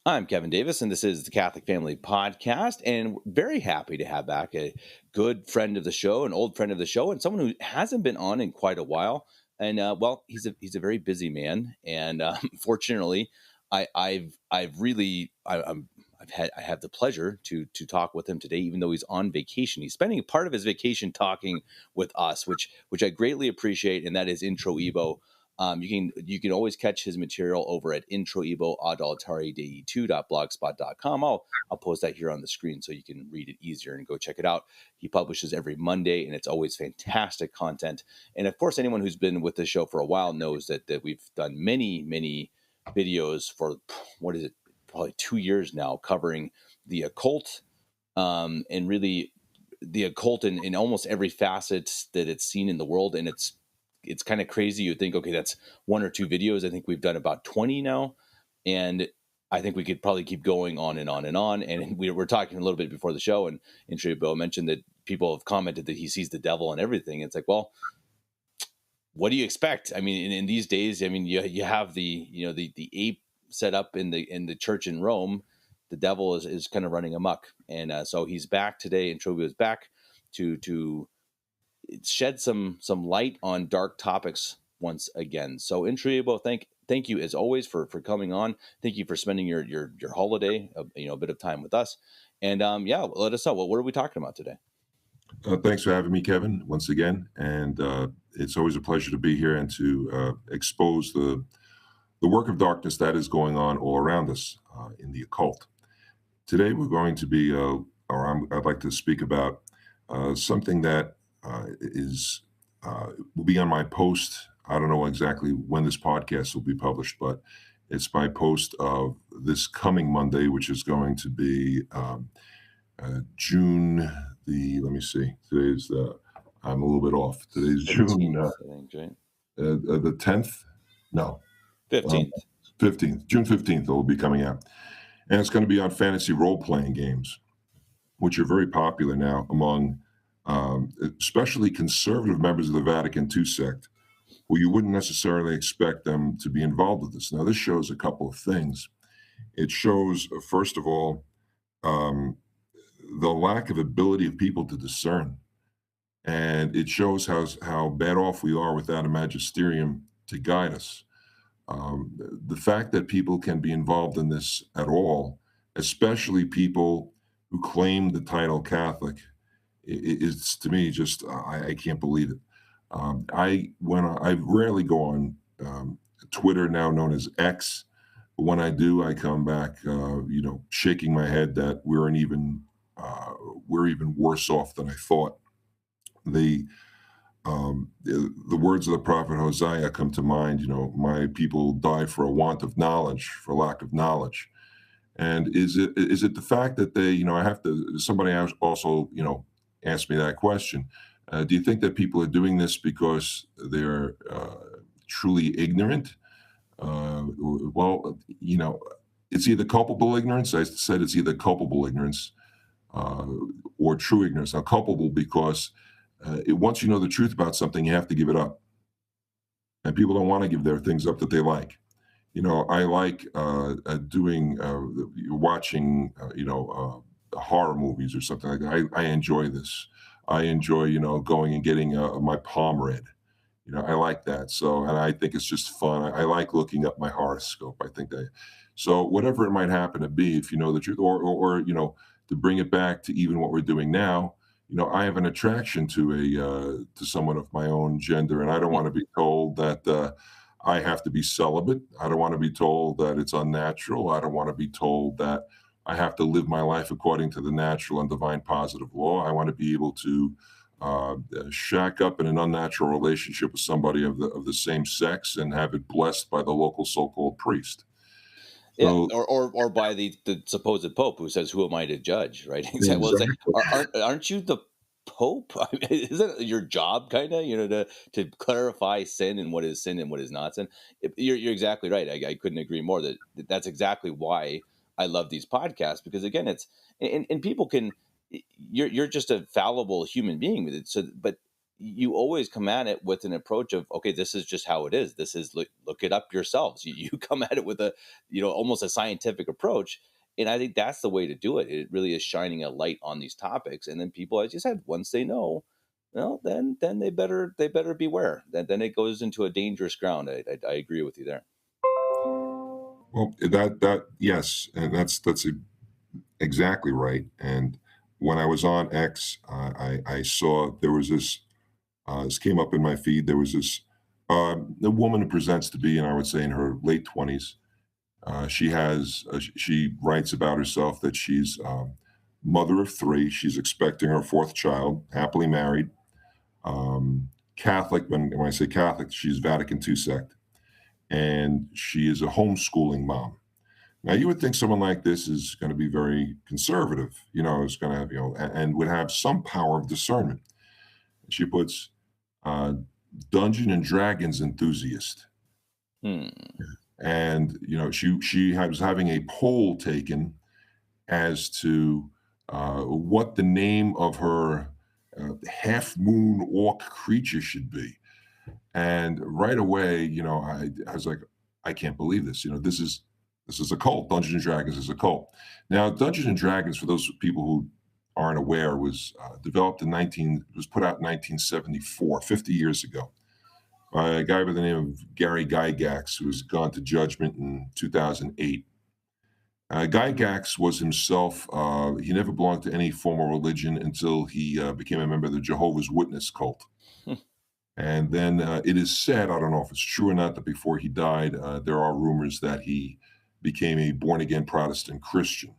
I'm Kevin Davis, and this is the Catholic Family Podcast. And very happy to have back a good friend of the show, an old friend of the show, and someone who hasn't been on in quite a while. And he's a very busy man, and fortunately, I have the pleasure to talk with him today, even though he's on vacation. He's spending part of his vacation talking with us, which I greatly appreciate, and that is Introibo. You can always catch his material over at introibo.adultari2.blogspot.com. I'll post that here on the screen so you can read it easier and go check it out. He publishes every Monday, and it's always fantastic content. And of course, anyone who's been with the show for a while knows that we've done many videos for, what is it, probably 2 years now, covering the occult, and really the occult in almost every facet that it's seen in the world. And it's kind of crazy. You'd think, okay, that's one or two videos. I think we've done about 20 now. And I think we could probably keep going on and on and on. And we were talking a little bit before the show, and Introibo mentioned that people have commented that he sees the devil and everything. It's like, well, what do you expect? I mean, in these days, I mean, you have the ape set up in the church in Rome. The devil is kind of running amok. And so he's back today. Introibo is back to shed some light on dark topics once again. So Introibo, thank you as always for coming on. Thank you for spending your holiday, a bit of time with us. And let us know. What are we talking about today? Thanks for having me, Kevin, once again. And it's always a pleasure to be here and to expose the work of darkness that is going on all around us in the occult. Today, we're going to be, I'd like to speak about something that will be on my post. I don't know exactly when this podcast will be published, but it's my post of this coming Monday, which is going to be June let me see. Today's I'm a little bit off. Today's 15th, June I think, right? The 10th. No, 15th. 15th. June 15th. It will be coming out, and it's going to be on fantasy role-playing games, which are very popular now among especially conservative members of the Vatican II sect, who you wouldn't necessarily expect them to be involved with this. Now, this shows a couple of things. It shows, first of all, the lack of ability of people to discern. And it shows how bad off we are without a magisterium to guide us. The fact that people can be involved in this at all, especially people who claim the title Catholic, is to me just I can't believe it. I rarely go on Twitter, now known as X, but when I do, I come back, shaking my head that we're even worse off than I thought. The words of the prophet Hosea come to mind. My people die for a want of knowledge, for lack of knowledge. And is it the fact that they, I have to, somebody also, asked me that question. Do you think that people are doing this because they're truly ignorant? Well, it's either culpable ignorance. I said it's either culpable ignorance or true ignorance. Now, culpable because once you know the truth about something, you have to give it up. And people don't want to give their things up that they like. I like watching, horror movies or something like that. I enjoy this. I enjoy, going and getting my palm read. I like that. So, and I think it's just fun. I like looking up my horoscope. I think so whatever it might happen to be, if you know the truth, or to bring it back to even what we're doing now, I have an attraction to someone of my own gender, and I don't want to be told that I have to be celibate. I don't want to be told that it's unnatural. I don't want to be told that I have to live my life according to the natural and divine positive law. I want to be able to shack up in an unnatural relationship with somebody of the same sex and have it blessed by the local so-called priest. So, yeah, or by the supposed Pope who says, "Who am I to judge?" Right? Exactly. Well, it's like, aren't you the Pope? I mean, isn't it your job, kind of, to clarify sin and what is sin and what is not sin? You're exactly right. I couldn't agree more. That's exactly why I love these podcasts, because again, it's and people can. You're just a fallible human being with it. So, but you always come at it with an approach of, okay, this is just how it is. This is look it up yourselves. You come at it with a, almost a scientific approach. And I think that's the way to do it. It really is shining a light on these topics. And then people, as you said, once they know, well, then they better beware. Then it goes into a dangerous ground. I agree with you there. Well, that yes, and that's exactly right. And when I was on X, I saw there was this. This came up in my feed. There was this a woman who presents to be, and I would say in her late 20s. She writes about herself that she's mother of three. She's expecting her fourth child, happily married, Catholic. When I say Catholic, she's Vatican II sect, and she is a homeschooling mom. Now, you would think someone like this is going to be very conservative, is going to have, and would have some power of discernment. She puts uh, Dungeon and Dragons enthusiast. Hmm. And she was having a poll taken as to what the name of her half moon orc creature should be. And right away, I was like, I can't believe this. This is a cult. Dungeons and Dragons is a cult. Now, Dungeons and Dragons, for those people who aren't aware, was was put out in 1974, 50 years ago, by a guy by the name of Gary Gygax, who has gone to judgment in 2008. Gygax was himself, he never belonged to any formal religion until he became a member of the Jehovah's Witness cult. Hmm. And then it is said, I don't know if it's true or not, that before he died, there are rumors that he became a born again Protestant Christian.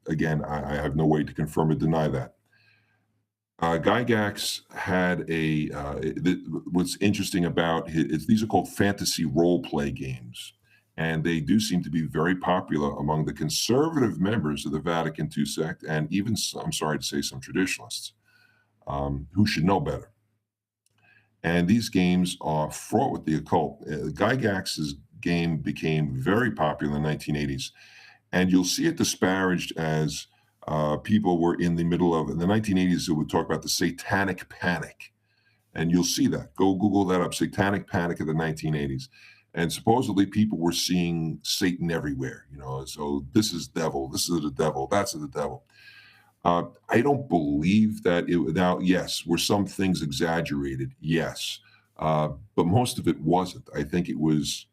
Again, I have no way to confirm or deny that. Gygax had what's interesting about these are called fantasy role play games. And they do seem to be very popular among the conservative members of the Vatican II sect, and even, I'm sorry to say, some traditionalists who should know better. And these games are fraught with the occult. Gygax's game became very popular in the 1980s, and you'll see it disparaged as people were in the middle of, in the 1980s, it would talk about the satanic panic. And you'll see that. Go Google that up, satanic panic of the 1980s. And supposedly people were seeing Satan everywhere, so this is devil, this is the devil, that's the devil. I don't believe that now, yes, were some things exaggerated? Yes. But most of it wasn't. I think it was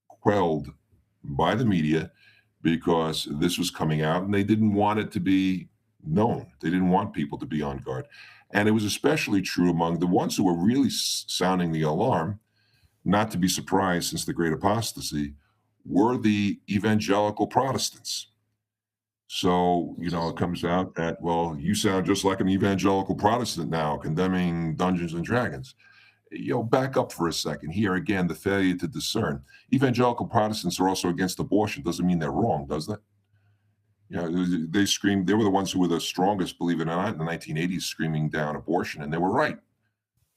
quelled by the media because this was coming out and they didn't want it to be known. They didn't want people to be on guard. And it was especially true among the ones who were really sounding the alarm, not to be surprised since the Great Apostasy, were the evangelical Protestants. So, it comes out that, well, you sound just like an evangelical Protestant now, condemning Dungeons and Dragons. Back up for a second. Here again, the failure to discern. Evangelical Protestants are also against abortion. Doesn't mean they're wrong, does that? They screamed, they were the ones who were the strongest, believe it or not, in the 1980s, screaming down abortion, and they were right.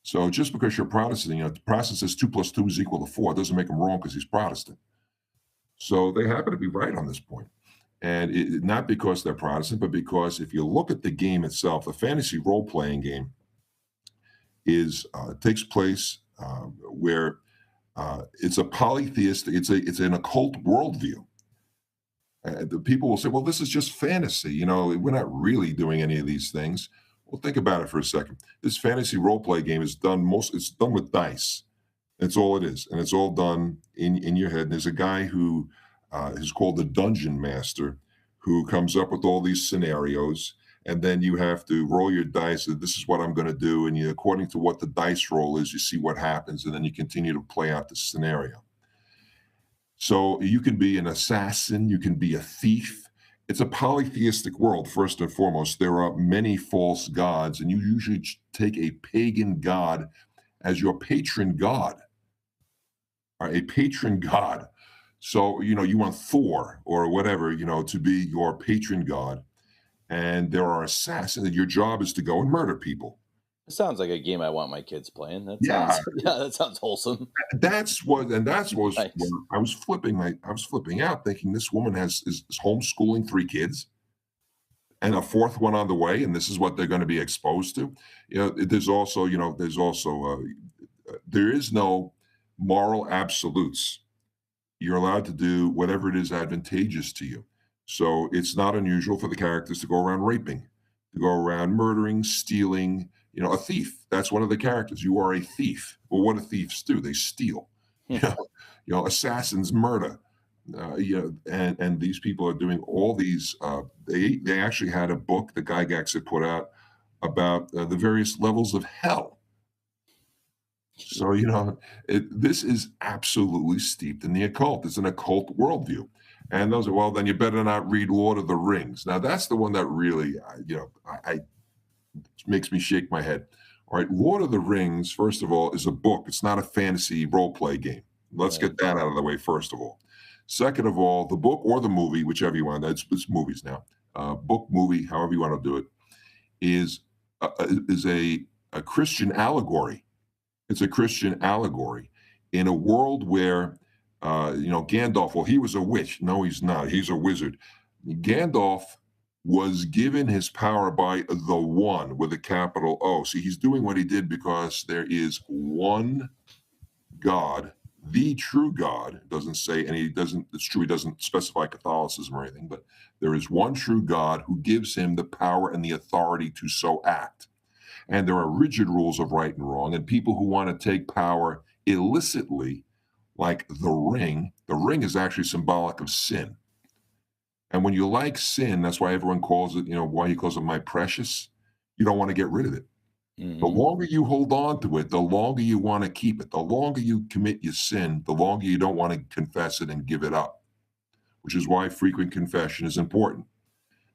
So just because you're Protestant, the Protestant says 2 + 2 = 4, it doesn't make him wrong because he's Protestant. So they happen to be right on this point. And not because they're Protestant, but because if you look at the game itself, the fantasy role-playing game takes place where it's a polytheistic, it's an occult worldview. The people will say, well, this is just fantasy. We're not really doing any of these things. Well, think about it for a second. This fantasy role-play game it's done with dice. That's all it is. And it's all done in your head. And there's a guy who is called the Dungeon Master who comes up with all these scenarios. And then you have to roll your dice. This is what I'm going to do. And according to what the dice roll is, you see what happens. And then you continue to play out the scenario. So you can be an assassin. You can be a thief. It's a polytheistic world, first and foremost. There are many false gods, and you usually take a pagan god as your patron god, or a patron god. So, you want Thor or whatever, to be your patron god. And there are assassins, and your job is to go and murder people. It sounds like a game I want my kids playing. Yeah. That sounds wholesome. That's what Nice. I was flipping out, thinking this woman is homeschooling 3 kids. and a fourth one on the way, and this is what they're going to be exposed to. There's also, there is no moral absolutes. You're allowed to do whatever it is advantageous to you. So it's not unusual for the characters to go around raping, to go around murdering, stealing. A thief. That's one of the characters. You are a thief. Well, what do thieves do? They steal. Hmm. Assassins murder. And these people are doing all these. They actually had a book that Gygax had put out about the various levels of hell. So this is absolutely steeped in the occult. It's an occult worldview, and those are, well, then you better not read Lord of the Rings. Now that's the one that really, I makes me shake my head. All right, Lord of the Rings, first of all, is a book. It's not a fantasy role play game. Let's Right. get that out of the way first of all. Second of all, the book or the movie, whichever you want, it's movies now. Book, movie, however you want to do it, is a Christian allegory. It's a Christian allegory in a world where, Gandalf, well, he was a witch. No, he's not. He's a wizard. Gandalf was given his power by the One with a capital O. See, he's doing what he did because there is one God, the true God. It doesn't say, and it's true, he doesn't specify Catholicism or anything, but there is one true God who gives him the power and the authority to so act. And there are rigid rules of right and wrong. And people who want to take power illicitly, like the ring is actually symbolic of sin. And when you like sin, that's why everyone calls it, why he calls it my precious. You don't want to get rid of it. The Hmm. longer you hold on to it, the longer you want to keep it. The longer you commit your sin, the longer you don't want to confess it and give it up, which is why frequent confession is important.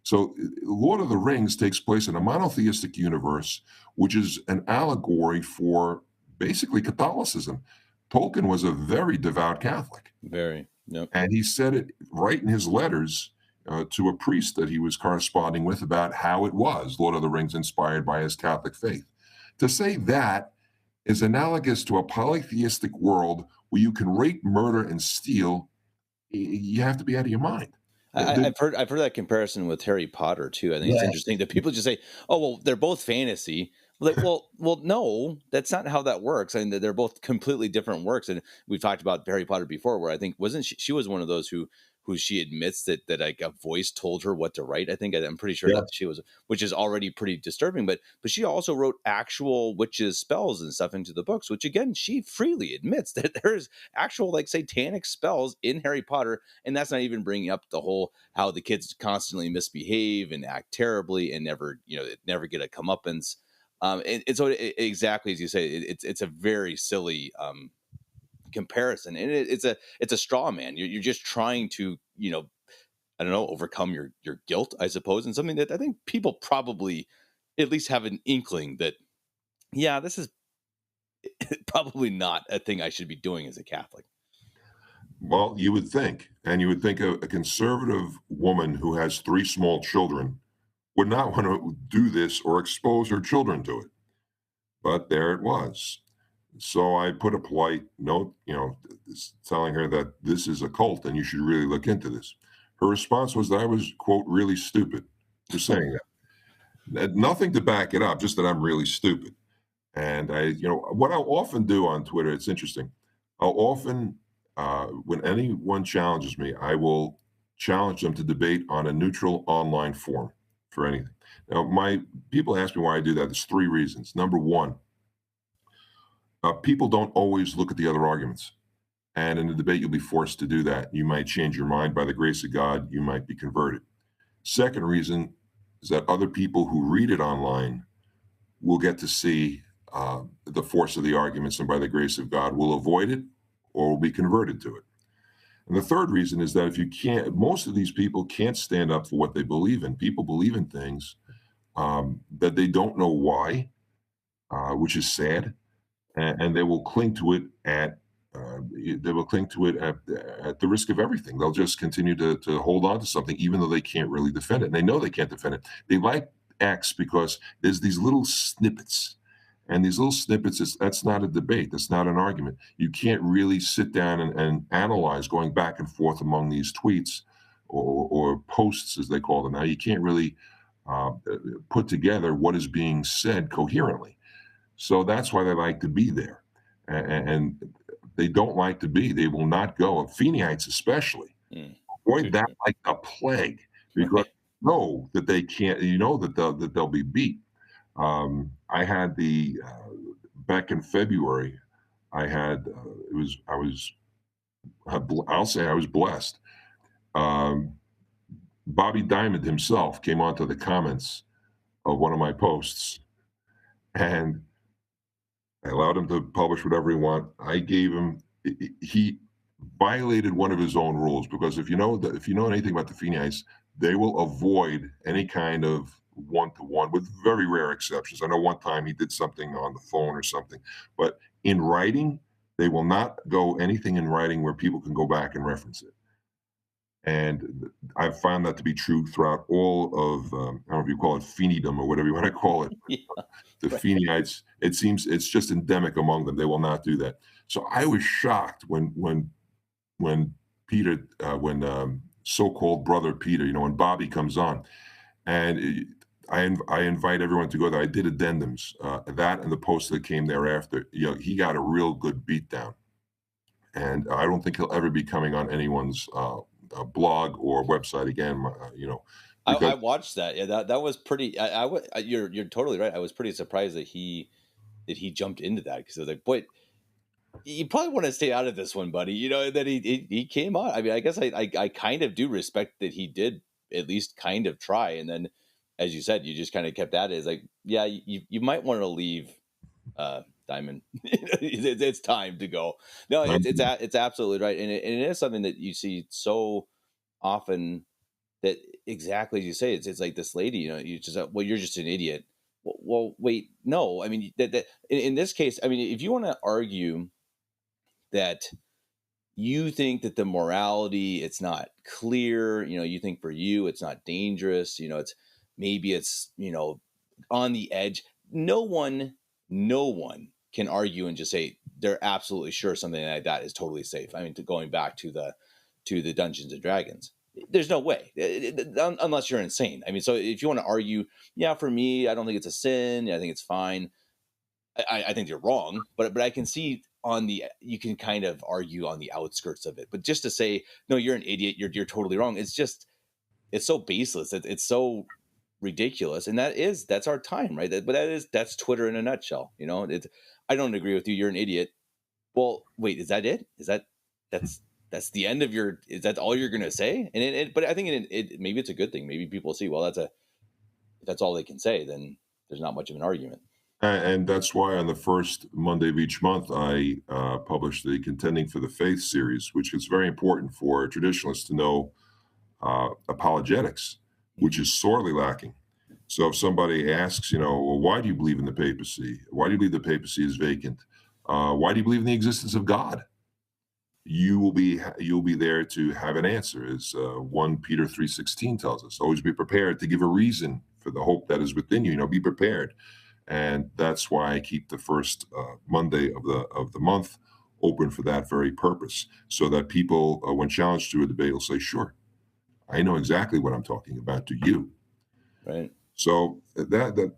So, Lord of the Rings takes place in a monotheistic universe, which is an allegory for basically Catholicism. Tolkien was a very devout Catholic, Very. Yep. and he said it right in his letters to a priest that he was corresponding with about how it was Lord of the Rings inspired by his Catholic faith. To say that is analogous to a polytheistic world where you can rape, murder, and steal. You have to be out of your mind. I've heard that comparison with Harry Potter too. I think it's Yeah. interesting that people just say, "Oh, well, they're both fantasy." Like, well, no, that's not how that works. I mean, they're both completely different works. And we've talked about Harry Potter before, where I think wasn't she was one of those who she admits that like a voice told her what to write. I'm pretty sure Yeah. that she was, which is already pretty disturbing. But she also wrote actual witches spells and stuff into the books, which again she freely admits that there's actual like satanic spells in Harry Potter, and that's not even bringing up the whole how the kids constantly misbehave and act terribly and never get a comeuppance. And so exactly as you say, it's a very silly comparison, and it's a straw man. You're just trying to I don't know, overcome your guilt, I suppose, and something that I think people probably at least have an inkling that yeah, this is probably not a thing I should be doing as a Catholic. Well, you would think, and you would think a conservative woman who has three small children would not want to do this or expose her children to it. But there it was. So I put a polite note, telling her that this is a cult and you should really look into this. Her response was that I was, quote, really stupid for saying that. Nothing to back it up, just that I'm really stupid. And what I'll often do on Twitter, it's interesting. I'll often, when anyone challenges me, I will challenge them to debate on a neutral online forum for anything. Now, my people ask me why I do that. There's three reasons. Number one, people don't always look at the other arguments. And in the debate, you'll be forced to do that. You might change your mind by the grace of God. You might be converted. Second reason is that other people who read it online will get to see the force of the arguments, and by the grace of God, will avoid it or will be converted to it. And the third reason is that if you can't, most of these people can't stand up for what they believe in. People believe in things that they don't know why, which is sad, and they will cling to it at the risk of everything. They'll just continue to hold on to something, even though they can't really defend it. And they know they can't defend it. They like X because there's these little snippets. And these little snippets, that's not a debate. That's not an argument. You can't really sit down and analyze going back and forth among these tweets or posts, as they call them now. You can't really put together what is being said coherently. So that's why they like to be there. And they don't like to be, they will not go. Fenites especially, Mm. avoid Too that true. like a plague because Right. you know that they can't, you know that they'll be beat. I had the back in February, I had it was I was I'll say I was blessed. Um, Bobby Diamond himself came onto the comments of one of my posts, and I allowed him to publish whatever he want. I gave him he violated one of his own rules because if you know anything about the Fenites, they will avoid any kind of one-to-one with very rare exceptions. I know one time he did something on the phone or something, but in writing, they will not go anything in writing where people can go back and reference it. And I've found that to be true throughout all of, I don't know if you call it Fenidom or whatever you want to call it, Yeah. the Right. Fenites, it seems it's just endemic among them. They will not do that. So I was shocked when Peter, when so-called brother Peter, when Bobby comes on, and I invite everyone to go there. I did addendums, that and the post that came thereafter. He got a real good beatdown, and I don't think he'll ever be coming on anyone's blog or website again. I Because watched that. Yeah, that was pretty. You're totally right. I was pretty surprised that he jumped into that because I was like, boy, you probably want to stay out of this one, buddy. That he came on. I mean, I guess I kind of do respect that he did at least kind of try, and then as you said, you just kind of kept at it. It's like, yeah, you might want to leave, Diamond. It's time to go. No, it's absolutely right, and it is something that you see so often. That exactly as you say, it's like this lady. You just well, you're just an idiot. Well, wait, no. I mean, that in this case, I mean, if you want to argue that you think that the morality it's not clear, you think for you it's not dangerous, it's maybe it's on the edge. No one can argue and just say they're absolutely sure something like that is totally safe. I mean, going back to the Dungeons and Dragons, there's no way, unless you're insane. I mean, so if you want to argue, yeah, for me I don't think it's a sin, I think it's fine. I think you're wrong, but I can see you can kind of argue on the outskirts of it. But just to say no, you're an idiot, you're totally wrong. It's so baseless. It's so ridiculous, and that's our time, right? But that's Twitter in a nutshell. I don't agree with you. You're an idiot. Well, wait, is that it? That's the end of your? Is that all you're going to say? And but I think maybe it's a good thing. Maybe people see, well, if that's all they can say, then there's not much of an argument. and that's why on the first Monday of each month, I publish the Contending for the Faith series, which is very important for traditionalists to know apologetics, which Mhm. is sorely lacking. So if somebody asks, well, why do you believe in the papacy? Why do you believe the papacy is vacant? Why do you believe in the existence of God? You'll be there to have an answer, as 1 Peter 3:16 tells us. Always be prepared to give a reason for the hope that is within you. Be prepared, and that's why I keep the first Monday of the month open for that very purpose, so that people, when challenged to a debate, will say, "Sure, I know exactly what I'm talking about." To you, Right. so that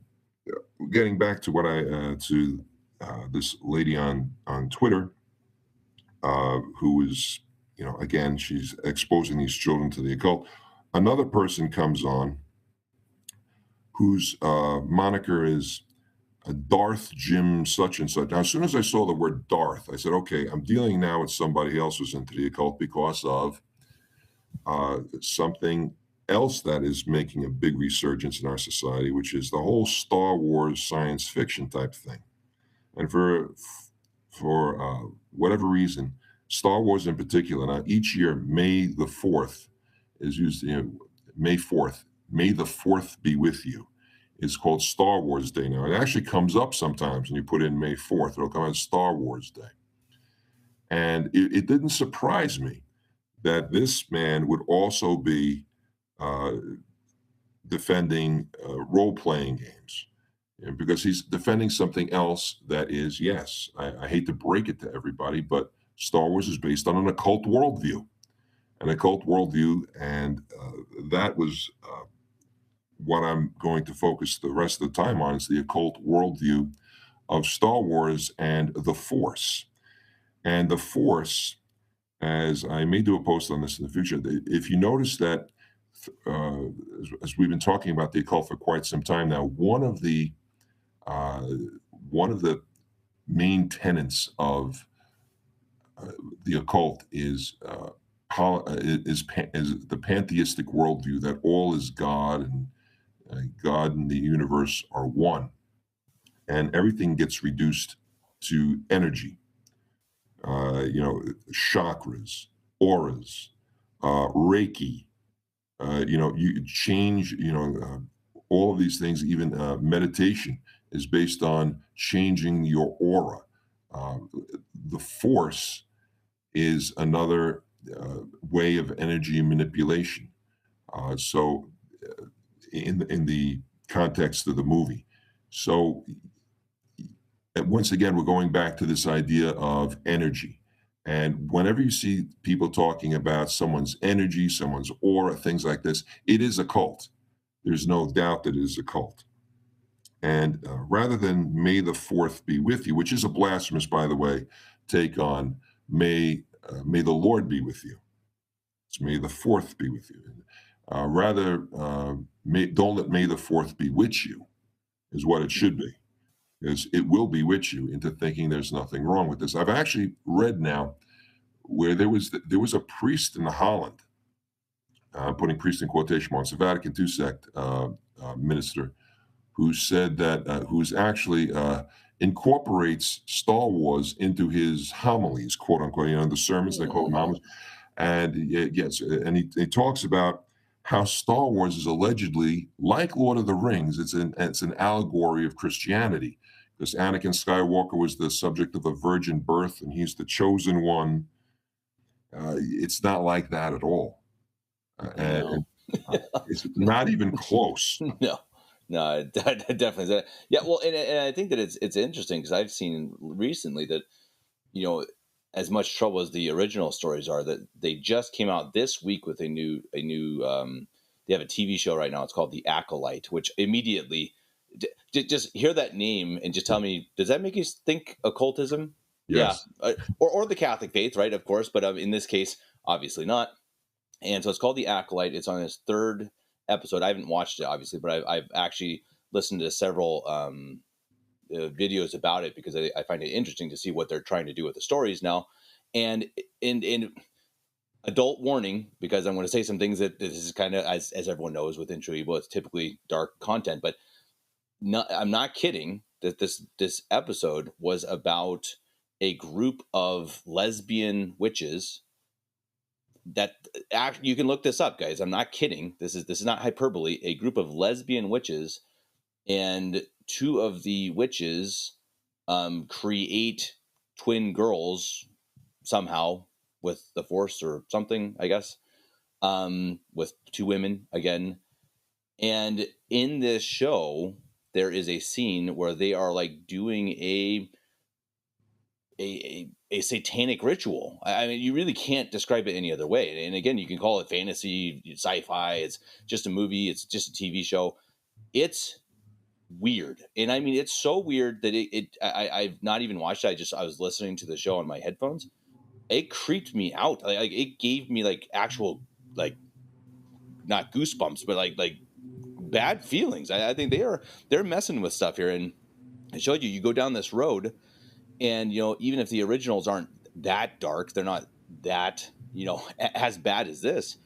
getting back to what I to this lady on Twitter, who is, again, she's exposing these children to the occult. Another person comes on whose moniker is Darth Jim such and such. Now, as soon as I saw the word Darth, I said, okay, I'm dealing now with somebody else who's into the occult because of something else that is making a big resurgence in our society, which is the whole Star Wars science fiction type thing. And for whatever reason, Star Wars in particular. Now, each year, May the 4th is used. May 4th. May the 4th be with you. It's called Star Wars Day now. It actually comes up sometimes when you put in May 4th. It'll come out Star Wars Day. And it didn't surprise me that this man would also be uh, defending role playing games, because he's defending something else that is, yes, I hate to break it to everybody, but Star Wars is based on an occult worldview, and that was what I'm going to focus the rest of the time on is the occult worldview of Star Wars and the Force. And the Force, as I may do a post on this in the future, if you notice that, uh, as we've been talking about the occult for quite some time now, uh, one of the main tenets of the occult is the pantheistic worldview that all is God, and God and the universe are one, and everything gets reduced to energy. You know, chakras, auras, Reiki. You know, you change. You know, all of these things. Even meditation is based on changing your aura. The force is another way of energy manipulation. So, in the context of the movie, so once again, we're going back to this idea of energy. And whenever you see people talking about someone's energy, someone's aura, things like this, it is a cult. There's no doubt that it is a cult. And rather than "May the Fourth be with you," which is a blasphemous, by the way, take on "May the Lord be with you." It's "May the Fourth be with you." Rather, don't let "May the Fourth bewitch you," is what it should be, is it will bewitch you into thinking there's nothing wrong with this. I've actually read now where there was a priest in Holland, putting priest in quotation marks, a Vatican II sect minister, who said that who's actually incorporates Star Wars into his homilies, quote unquote, you know, the sermons, they call them homilies. And yes, and he talks about how Star Wars is allegedly like Lord of the Rings. It's an allegory of Christianity, because Anakin Skywalker was the subject of a virgin birth, and he's the chosen one. It's not like that at all, No. it's not even close. No, no, definitely. Yeah, well, and I think that it's interesting because I've seen recently that, you know, as much trouble as the original stories are, that they just came out this week with a new they have a TV show right now. It's called The Acolyte, which immediately just hear that name and just tell me, does that make you think occultism? Yes. Yeah, or the Catholic faith, right? Of course, but in this case, obviously not. And so it's called The Acolyte. It's on its third episode. I haven't watched it, obviously, but I've actually listened to several videos about it because I find it interesting to see what they're trying to do with the stories now. And in adult warning, because I'm going to say some things that this is kind of, as everyone knows with Introibo, it's typically dark content, but I'm not kidding that this episode was about a group of lesbian witches that you can look this up, guys. I'm not kidding. This is not hyperbole. A group of lesbian witches, and two of the witches create twin girls somehow with the force or something, I guess, with two women again. And in this show, there is a scene where they are like doing a satanic ritual. I mean, you really can't describe it any other way. And again, you can call it fantasy, sci-fi. It's just a movie. It's just a TV show. It's weird. And I mean, it's so weird that I've not even watched it. I was listening to the show on my headphones. It creeped me out. Like it gave me like actual, like, not goosebumps, but like bad feelings. I think they're messing with stuff here. And I showed you go down this road, and, you know, even if the originals aren't that dark, they're not that, you know, as bad as this.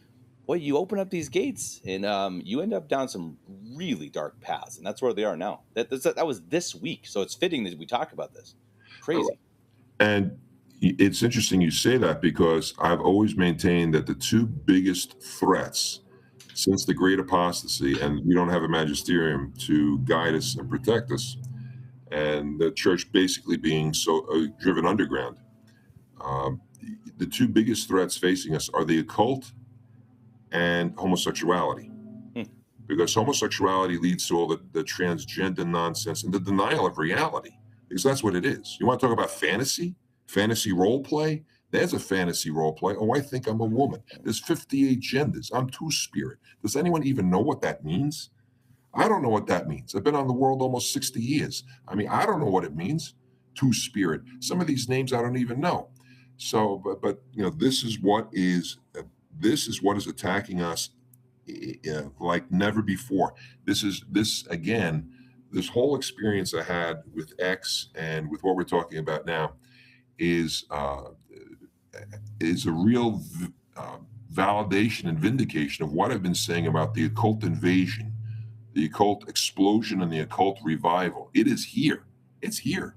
Boy, you open up these gates and you end up down some really dark paths, and that's where they are now. That was this week, so it's fitting that we talk about this. Crazy. And it's interesting you say that, because I've always maintained that the two biggest threats since the great apostasy, and we don't have a magisterium to guide us and protect us, and the church basically being so driven underground, um, the two biggest threats facing us are the occult and homosexuality. Because homosexuality leads to all the transgender nonsense and the denial of reality, because that's what it is. You want to talk about fantasy role play? There's a fantasy role play. Oh, I think I'm a woman. There's 58 genders. I'm two-spirit. Does anyone even know what that means? I don't know what that means. I've been on the world almost 60 years. I mean, I don't know what it means. Two spirit. Some of these names I don't even know. So, but this is what is attacking us like never before. This again, this whole experience I had with X and with what we're talking about now is a real validation and vindication of what I've been saying about the occult invasion, the occult explosion, and the occult revival. It is here. It's here.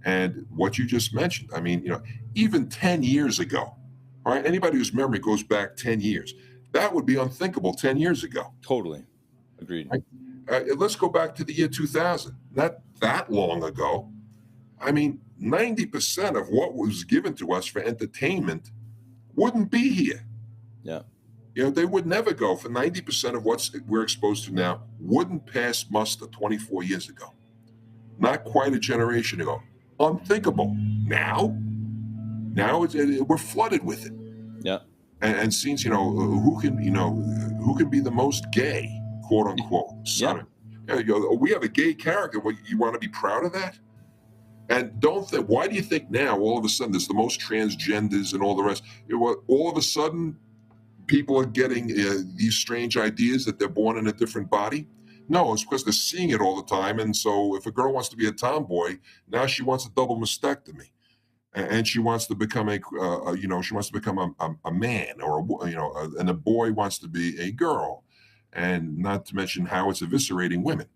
And what you just mentioned, I mean, even 10 years ago, all right, anybody whose memory goes back 10 years, that would be unthinkable 10 years ago. Totally. Agreed. Right? Let's go back to the year 2000. Not that long ago. I mean, 90% of what was given to us for entertainment wouldn't be here. Yeah. They would never go for 90% of what we're exposed to now wouldn't pass muster 24 years ago. Not quite a generation ago. Unthinkable. Now we're flooded with it. Yeah. And since who can be the most gay, quote unquote. Yeah. We have a gay character. Well, you want to be proud of that? And why do you think now all of a sudden there's the most transgenders and all the rest? All of a sudden people are getting these strange ideas that they're born in a different body. No, it's because they're seeing it all the time. And so if a girl wants to be a tomboy, now she wants a double mastectomy. And she wants to become a man, and a boy wants to be a girl, and not to mention how it's eviscerating women,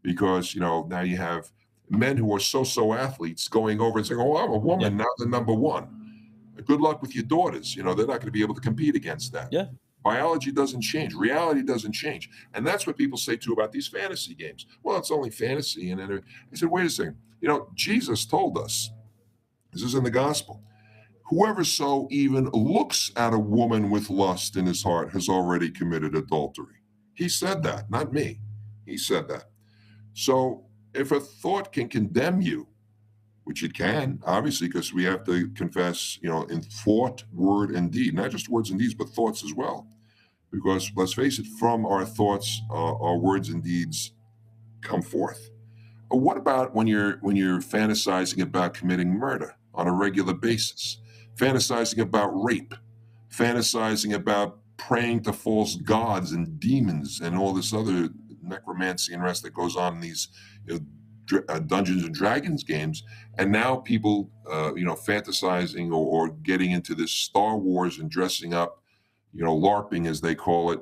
because now you have men who are so athletes going over and saying, "Oh, I'm a woman, now they're number one." Good luck with your daughters. They're not going to be able to compete against that. Yeah. Biology doesn't change. Reality doesn't change. And that's what people say too about these fantasy games. Well, it's only fantasy. And then I said, wait a second. Jesus told us. This is in the gospel. Whoever so even looks at a woman with lust in his heart has already committed adultery. He said that, not me. He said that. So if a thought can condemn you, which it can, obviously, because we have to confess, in thought, word, and deed, not just words and deeds, but thoughts as well. Because let's face it, from our thoughts, our words and deeds come forth. What about when you're fantasizing about committing murder on a regular basis, fantasizing about rape, fantasizing about praying to false gods and demons and all this other necromancy and rest that goes on in these Dungeons and Dragons games, and now people fantasizing or getting into this Star Wars and dressing up, LARPing as they call it,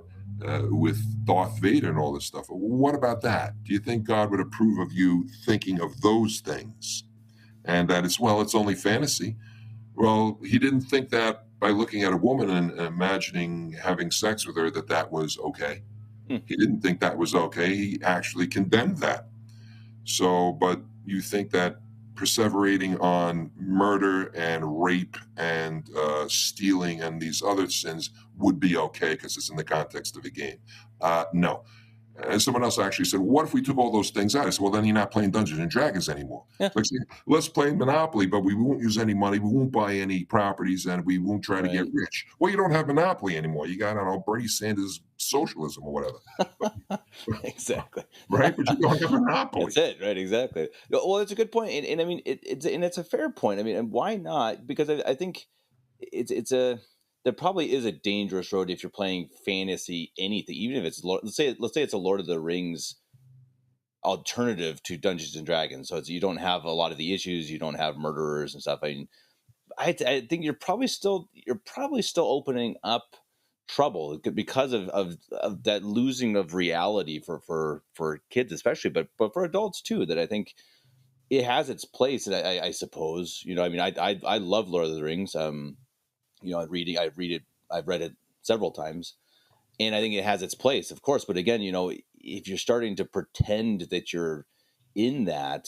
with Darth Vader and all this stuff. What about that? Do you think God would approve of you thinking of those things? And that it's only fantasy. Well, he didn't think that by looking at a woman and imagining having sex with her that was okay. He didn't think that was okay. He actually condemned that. So, but you think that perseverating on murder and rape and stealing and these other sins would be okay because it's in the context of a game. No. And someone else actually said, what if we took all those things out? I said, well, then you're not playing Dungeons and Dragons anymore. Yeah. Like, let's play Monopoly, but we won't use any money. We won't buy any properties and we won't try to get rich. Well, you don't have Monopoly anymore. You got, Bernie Sanders socialism or whatever. Exactly. Right? But you don't have Monopoly. That's it. Right. Exactly. Well, it's a good point. And I mean, it's a fair point. I mean, and why not? Because I think there probably is a dangerous road if you're playing fantasy anything, even if it's let's say it's a Lord of the Rings alternative to Dungeons and Dragons. So you don't have a lot of the issues, you don't have murderers and stuff. I mean, I think you're probably still opening up trouble because of that losing of reality for kids especially, but for adults too. That I think it has its place. And I suppose I mean I love Lord of the Rings. I've read it several times, and I think it has its place, of course. But again, if you're starting to pretend that you're in that,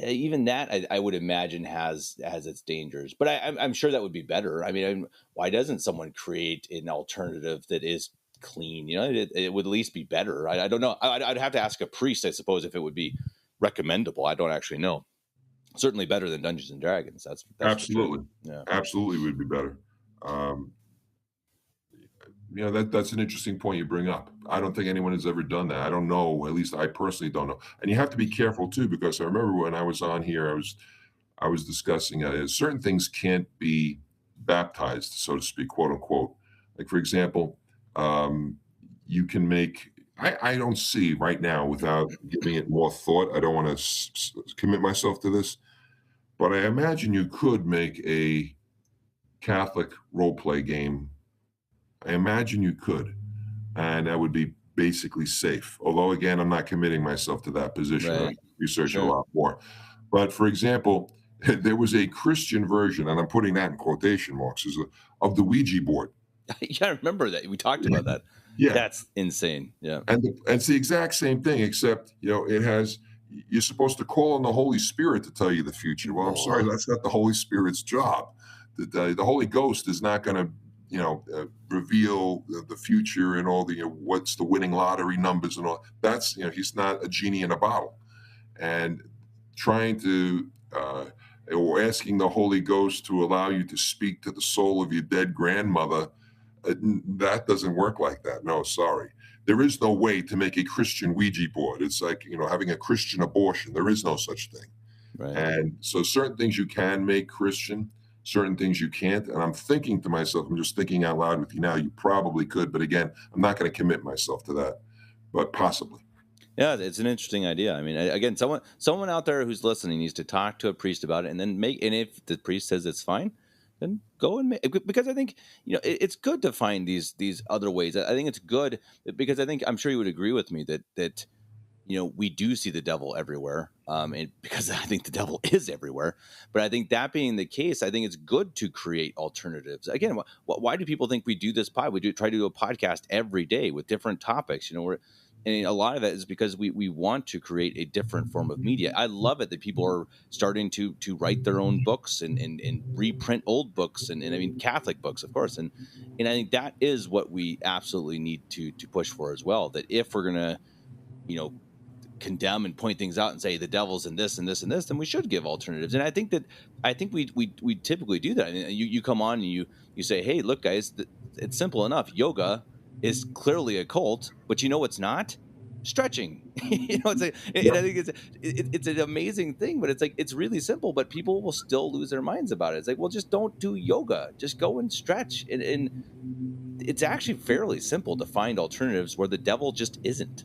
even that I would imagine has its dangers. But I'm sure that would be better. I mean, why doesn't someone create an alternative that is clean? It would at least be better. I don't know. I'd have to ask a priest, I suppose, if it would be recommendable. I don't actually know. Certainly better than Dungeons and Dragons. That's absolutely, sure. Yeah, absolutely would be better. that's an interesting point you bring up. I don't think anyone has ever done that. I don't know. At least I personally don't know. And you have to be careful too, because I remember when I was on here, I was discussing certain things can't be baptized, so to speak, quote unquote. Like for example, um, you can make. I don't see right now without giving it more thought. I don't want to commit myself to this, but I imagine you could make a Catholic role play game. I imagine you could, and that would be basically safe. Although, again, I'm not committing myself to that position. I Right. research it a Sure. lot more. But for example, there was a Christian version, and I'm putting that in quotation marks, of the Ouija board. Yeah, I remember that. We talked about that. Yeah, That's insane. Yeah. and it's the exact same thing, except it has. You're supposed to call on the Holy Spirit to tell you the future. Well, I'm sorry, Oh, that's not the Holy Spirit's job. The Holy Ghost is not going to, reveal the future and all the what's the winning lottery numbers and all. That's he's not a genie in a bottle. And trying to or asking the Holy Ghost to allow you to speak to the soul of your dead grandmother, that doesn't work like that. No, sorry. There is no way to make a Christian Ouija board. It's like, having a Christian abortion. There is no such thing. right. And so certain things you can make Christian, certain things you can't. And I'm thinking to myself, I'm just thinking out loud with you now, you probably could. But again, I'm not going to commit myself to that, but possibly. Yeah, it's an interesting idea. I mean, again, someone out there who's listening needs to talk to a priest about it, and then and if the priest says it's fine, then go and make. Because I think it's good to find these other ways. I think it's good because I'm sure you would agree with me that we do see the devil everywhere, and because I think the devil is everywhere. But I think that being the case, I think it's good to create alternatives. Again, why do people think we do this pod? We try to do a podcast every day with different topics. And a lot of that is because we want to create a different form of media. I love it that people are starting to write their own books and reprint old books and I mean Catholic books, of course. And I think that is what we absolutely need to push for as well. That if we're gonna, you know, condemn and point things out and say the devil's in this and this and this, then we should give alternatives. And I think we typically do that. And you come on and you say, hey, look, guys, it's simple enough. Yoga is clearly a cult, but you know what's not? Stretching. It's like, and Yep. I think it's an amazing thing, but it's like it's really simple, but people will still lose their minds about it. It's like, well, just don't do yoga. Just go and stretch. And it's actually fairly simple to find alternatives where the devil just isn't.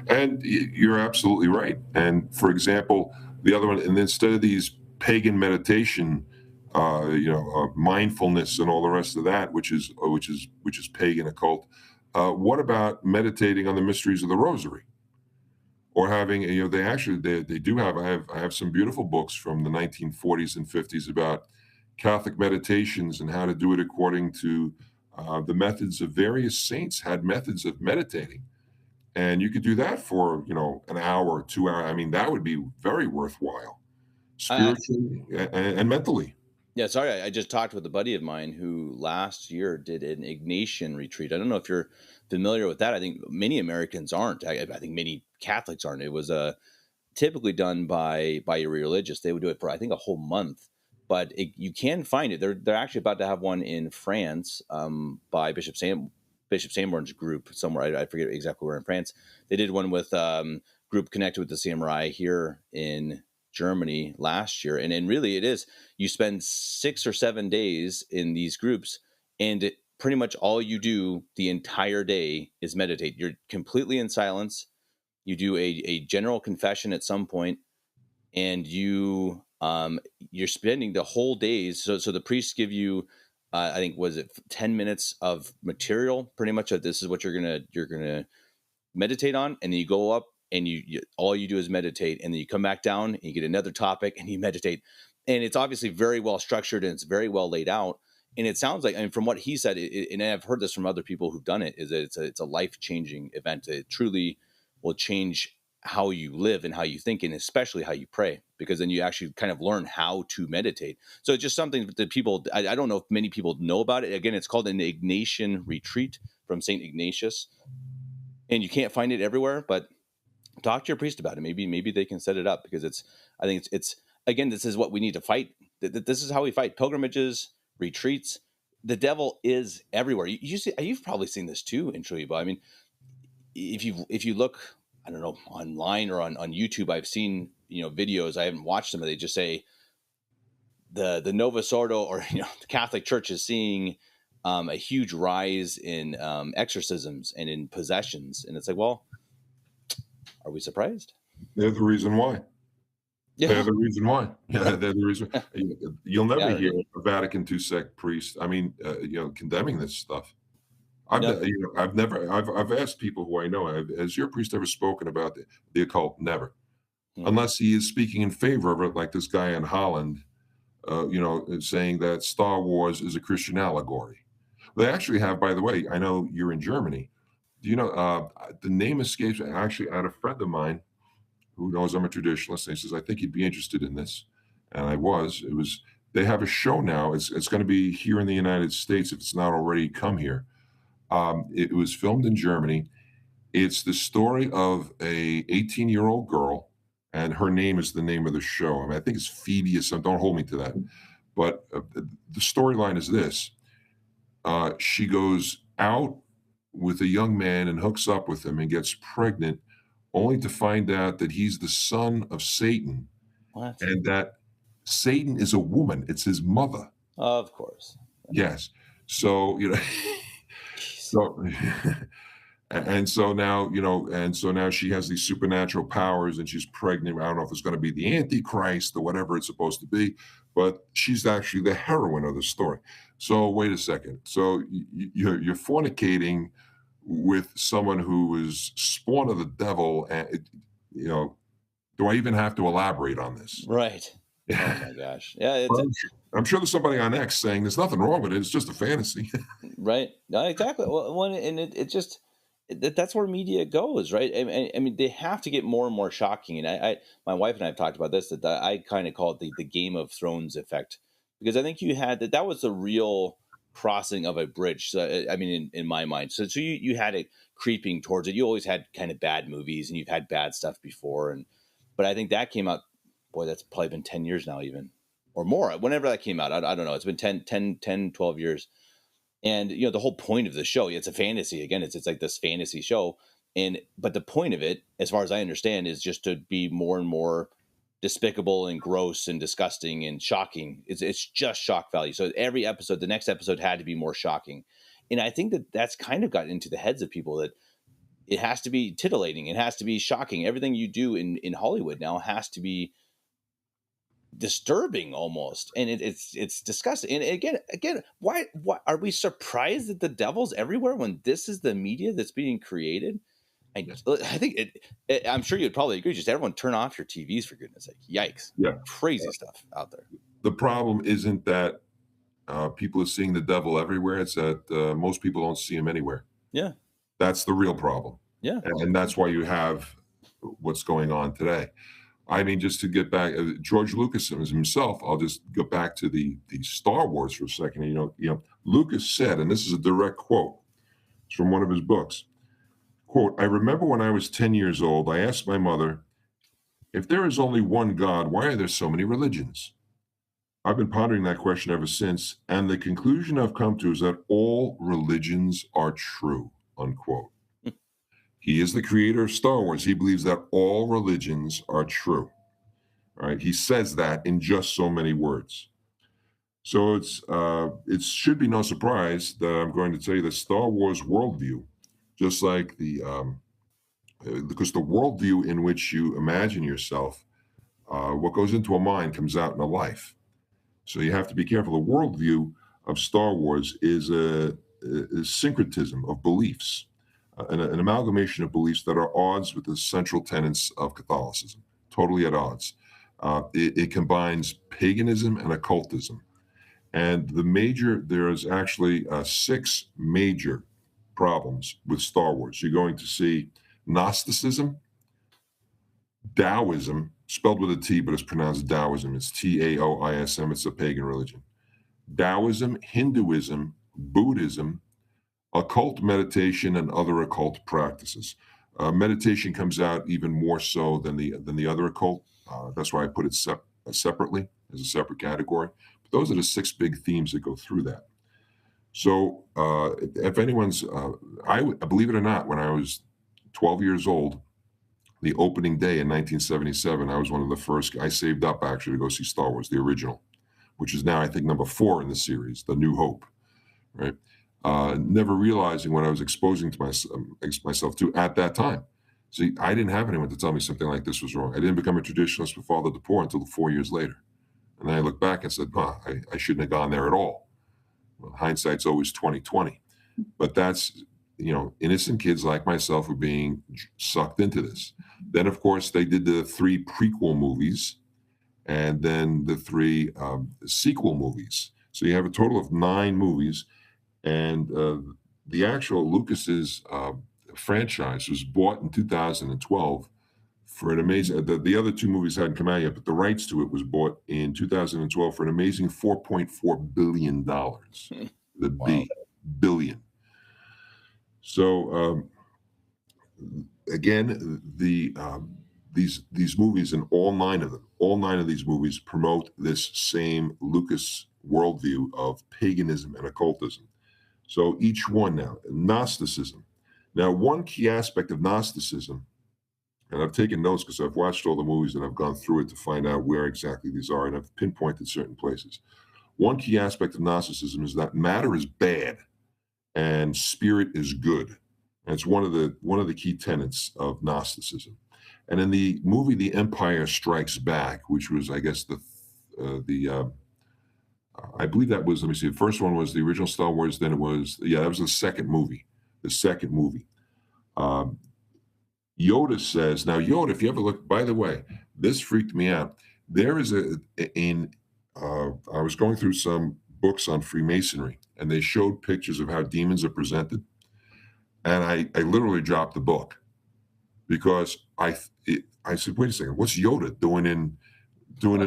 And you're absolutely right. And for example, the other one, and instead of these pagan meditation, mindfulness and all the rest of that, which is pagan occult. What about meditating on the mysteries of the Rosary, or having they do have I have some beautiful books from the 1940s and 50s about Catholic meditations and how to do it according to the methods of various saints had methods of meditating, and you could do that for an hour or 2 hours. I mean, that would be very worthwhile, I, spiritually and mentally. Yeah, sorry. I just talked with a buddy of mine who last year did an Ignatian retreat. I don't know if you're familiar with that. I think many Americans aren't. I think many Catholics aren't. It was typically done by a religious. They would do it for I think a whole month, but you can find it. They're actually about to have one in France by Bishop Sanborn's group somewhere. I forget exactly where in France. They did one with group connected with the Samurai here in Germany last year, and really it is you spend 6 or 7 days in these groups, and pretty much all you do the entire day is meditate. You're completely in silence. You do a general confession at some point, and you're spending the whole days. So the priests give you, I think was it 10 minutes of material, pretty much. This is what you're gonna meditate on, and then you go up and you all you do is meditate, and then you come back down and you get another topic and you meditate, and it's obviously very well structured and it's very well laid out. And it sounds like, I mean, from what he said, and I've heard this from other people who've done it, is that it's a life-changing event. It truly will change how you live and how you think, and especially how you pray, because then you actually kind of learn how to meditate. So it's just something that people, I don't know if many people know about it. Again, it's called an Ignatian retreat from St. Ignatius, and you can't find it everywhere, but talk to your priest about it. Maybe they can set it up, because I think it's again, this is what we need to fight. This is how we fight pilgrimages, retreats. the devil is everywhere. You've probably seen this too, Introibo. I mean, if you look, I don't know, online or on YouTube, I've seen, videos. I haven't watched them, but they just say the Novus Ordo, or the Catholic Church is seeing a huge rise in exorcisms and in possessions, and it's like, well, are we surprised? They're the reason why. They're Yeah, the reason why. Yeah, they're the reason. You'll never yeah, hear a Vatican II sect priest, I mean, condemning this stuff. I've, no, I've never, I've asked people who I know, has your priest ever spoken about the occult? Never. hmm, Unless he is speaking in favor of it, like this guy in Holland, saying that Star Wars is a Christian allegory. They actually have, by the way, I know you're in Germany. Do you know, the name escapes me. Actually, I had a friend of mine who knows I'm a traditionalist, and he says, I think you'd be interested in this. And I was. They have a show now. It's going to be here in the United States if it's not already come here. It was filmed in Germany. It's the story of a 18-year-old girl, and her name is the name of the show. I mean, I think it's Phoebe or something. Don't hold me to that. But the storyline is this: she goes out with a young man and hooks up with him and gets pregnant, only to find out that he's the son of Satan what? and that Satan is a woman. It's his mother. Of course. Yes. So, Jeez. so and so now, and so now she has these supernatural powers and she's pregnant. I don't know if it's going to be the Antichrist or whatever it's supposed to be, but she's actually the heroine of the story. So wait a second. So you're fornicating with someone who is spawn of the devil, and do I even have to elaborate on this? Right. Oh my gosh. Yeah, it's I'm sure there's somebody on X saying there's nothing wrong with it. It's just a fantasy. right. No, exactly. Well, and it just that's where media goes, right? I mean, they have to get more and more shocking. And my wife and I have talked about this. That I kind of call it the Game of Thrones effect, because I think you had that was the real crossing of a bridge. So, I mean, in my mind, so you had it creeping towards it. You always had kind of bad movies, and you've had bad stuff before, but I think that came out. Boy, that's probably been 10 years now, even or more. Whenever that came out, I don't know. It's been 12 years. And the whole point of the show, it's a fantasy. Again, it's like this fantasy show. But the point of it, as far as I understand, is just to be more and more despicable and gross and disgusting and shocking. It's just shock value. So every episode, the next episode had to be more shocking. And I think that's kind of got into the heads of people, that it has to be titillating. It has to be shocking. Everything you do in Hollywood now has to be disturbing almost, and it's disgusting. And again, why are we surprised that the devil's everywhere when this is the media that's being created? I think I'm sure you'd probably agree. Just everyone turn off your TVs, for goodness sake. Yikes. Yeah. Crazy stuff out there. The problem isn't that people are seeing the devil everywhere. It's that most people don't see him anywhere. Yeah. That's the real problem. Yeah. And that's why you have what's going on today. I mean, just to get back, George Lucas himself. I'll just go back to the Star Wars for a second. Lucas said, and this is a direct quote. It's from one of his books. Quote: "I remember when I was 10 years old, I asked my mother, if there is only one God, why are there so many religions? I've been pondering that question ever since, and the conclusion I've come to is that all religions are true." Unquote. He is the creator of Star Wars. He believes that all religions are true. Right? He says that in just so many words. So it should be no surprise that I'm going to tell you the Star Wars worldview, just like because the worldview in which you imagine yourself, what goes into a mind comes out in a life. So you have to be careful. The worldview of Star Wars is a syncretism of beliefs. An amalgamation of beliefs that are odds with the central tenets of Catholicism, totally at odds. It combines paganism and occultism. And there's actually 6 major problems with Star Wars. You're going to see Gnosticism, Taoism, spelled with a T, but it's pronounced Taoism. It's Taoism. It's a pagan religion. Taoism, Hinduism, Buddhism, occult meditation, and other occult practices. Meditation comes out even more so than the other occult. That's why I put it separately as a separate category. But those are the 6 big themes that go through that. So if anyone's, believe it or not, when I was 12 years old, the opening day in 1977, I was one of the first. I saved up actually to go see Star Wars, the original, which is now I think number 4 in the series, The New Hope. Right? Never realizing what I was exposing to myself to at that time. See, I didn't have anyone to tell me something like this was wrong. I didn't become a traditionalist with Father DePore until 4 years later. And then I look back and said, I shouldn't have gone there at all. Well, hindsight's always 20/20. But that's, innocent kids like myself were being sucked into this. Then, of course, they did the 3 prequel movies and then the 3 sequel movies. So you have a total of 9 movies. And the actual Lucas's franchise was bought in 2012 for an amazing. The other 2 movies hadn't come out yet, but the rights to it was bought in 2012 for an amazing $4.4 billion. The Wow. B billion. So again, these movies and all 9 of these movies promote this same Lucas worldview of paganism and occultism. So each one now, Gnosticism. Now, one key aspect of Gnosticism, and I've taken notes because I've watched all the movies and I've gone through it to find out where exactly these are, and I've pinpointed certain places. One key aspect of Gnosticism is that matter is bad and spirit is good. And it's one of the key tenets of Gnosticism. And in the movie The Empire Strikes Back, which was, I guess, I believe that was, let me see, the first one was the original Star Wars, then it was, that was the second movie. Yoda says, now Yoda, if you ever look, by the way, this freaked me out. There is I was going through some books on Freemasonry, and they showed pictures of how demons are presented. And I literally dropped the book because I said, wait a second, what's Yoda doing in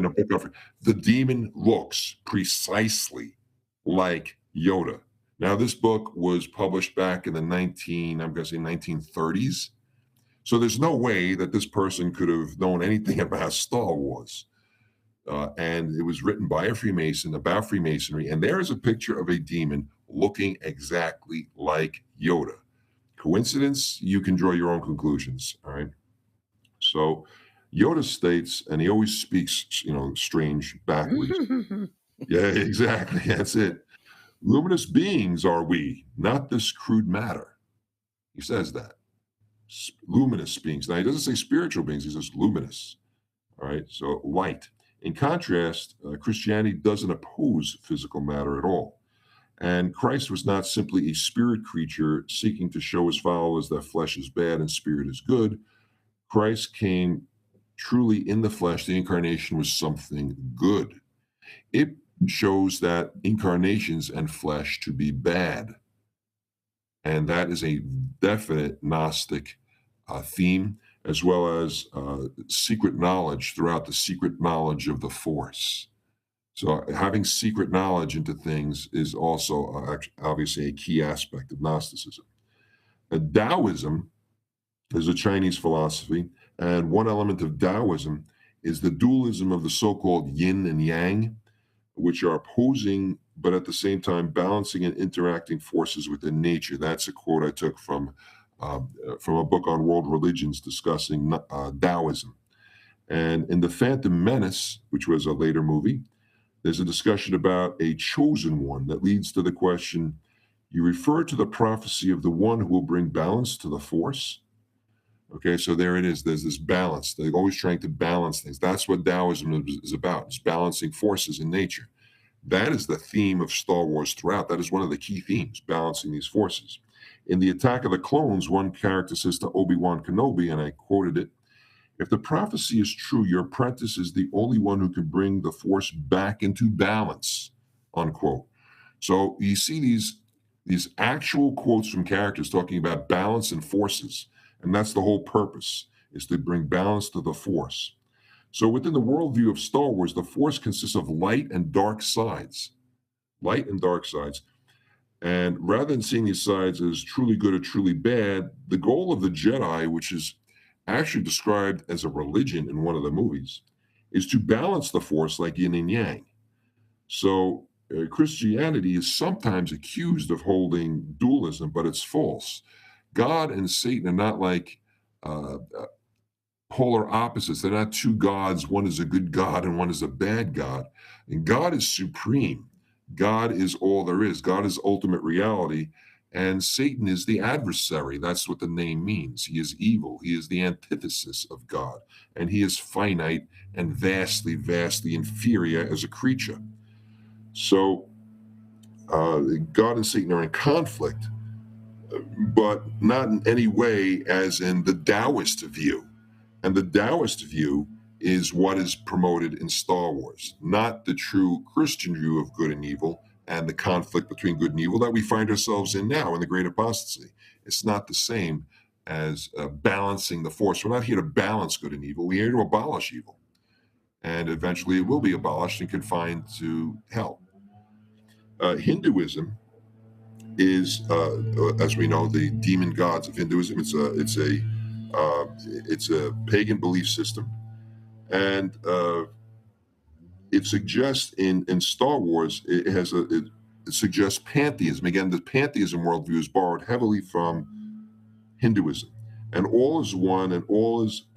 a book of the demon looks precisely like Yoda. Now, this book was published back in the 1930s. So there's no way that this person could have known anything about Star Wars. And it was written by a Freemason about Freemasonry. And there is a picture of a demon looking exactly like Yoda. Coincidence? You can draw your own conclusions. All right. So Yoda states, and he always speaks, strange backwards. Yeah, exactly. That's it. Luminous beings are we, not this crude matter. He says that. Luminous beings. Now, he doesn't say spiritual beings. He says luminous. All right. So light. In contrast, Christianity doesn't oppose physical matter at all. And Christ was not simply a spirit creature seeking to show his followers that flesh is bad and spirit is good. Christ came truly in the flesh. The incarnation was something good. It shows that incarnations and flesh to be bad. And that is a definite Gnostic theme, as well as secret knowledge throughout the secret knowledge of the Force. So having secret knowledge into things is also obviously a key aspect of Gnosticism. Taoism is a Chinese philosophy, and one element of Taoism is the dualism of the so-called yin and yang, which are opposing, but at the same time balancing and interacting forces within nature. That's a quote I took from a book on world religions discussing Taoism. And in The Phantom Menace, which was a later movie, there's a discussion about a chosen one that leads to the question, you refer to the prophecy of the one who will bring balance to the force? Okay, so there it is. There's this balance. They're always trying to balance things. That's what Taoism is about. It's balancing forces in nature. That is the theme of Star Wars throughout. That is one of the key themes, balancing these forces. In The Attack of the Clones, one character says to Obi-Wan Kenobi, and I quoted it, if the prophecy is true, your apprentice is the only one who can bring the force back into balance, unquote. So you see these actual quotes from characters talking about balance and forces. And that's the whole purpose, is to bring balance to the force. So within the worldview of Star Wars, the force consists of light and dark sides. Light and dark sides. And rather than seeing these sides as truly good or truly bad, the goal of the Jedi, which is actually described as a religion in one of the movies, is to balance the force like yin and yang. So Christianity is sometimes accused of holding dualism, but it's false. God and Satan are not like polar opposites. They're not two gods. One is a good God and one is a bad God. And God is supreme. God is all there is. God is ultimate reality. And Satan is the adversary. That's what the name means. He is evil. He is the antithesis of God. And he is finite and vastly, vastly inferior as a creature. So God and Satan are in conflict, but not in any way as in the Taoist view. And the Taoist view is what is promoted in Star Wars, not the true Christian view of good and evil and the conflict between good and evil that we find ourselves in now in the Great Apostasy. It's not the same as balancing the force. We're not here to balance good and evil. We're here to abolish evil. And eventually it will be abolished and confined to hell. Hinduism is, as we know, the demon gods of Hinduism. It's a pagan belief system, and it suggests in Star Wars it suggests pantheism. Again, the pantheism worldview is borrowed heavily from Hinduism, and all is one, and all is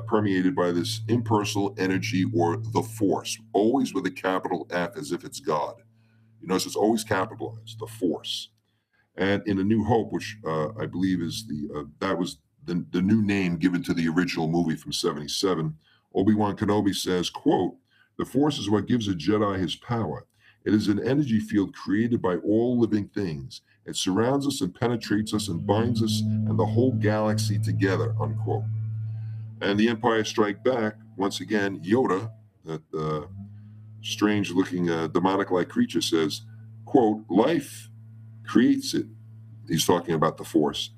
permeated by this impersonal energy or the force, always with a capital F, as if it's God. You notice it's always capitalized, the force. And in A New Hope, which I believe is that was the new name given to the original movie from '77, Obi-Wan Kenobi says, quote, "The Force is what gives a Jedi his power. It is an energy field created by all living things. It surrounds us and penetrates us and binds us and the whole galaxy together," unquote. And The Empire Strike Back, once again, Yoda, that strange-looking demonic-like creature, says, quote, "Life creates it," he's talking about the force,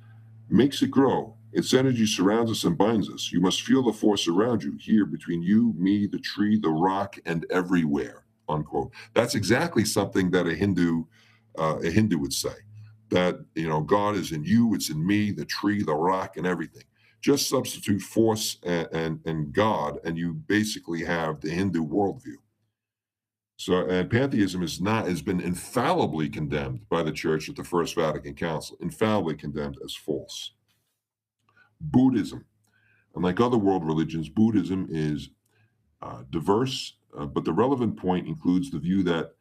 "makes it grow. Its energy surrounds us and binds us. You must feel the force around you, here between you, me, the tree, the rock, and everywhere," unquote. That's exactly something that a Hindu would say, that, you know, God is in you, it's in me, the tree, the rock, and everything. Just substitute force and God, and you basically have the Hindu worldview. So, and pantheism has been infallibly condemned by the Church at the First Vatican Council, infallibly condemned as false. Buddhism, unlike other world religions, Buddhism is diverse, but the relevant point includes the view that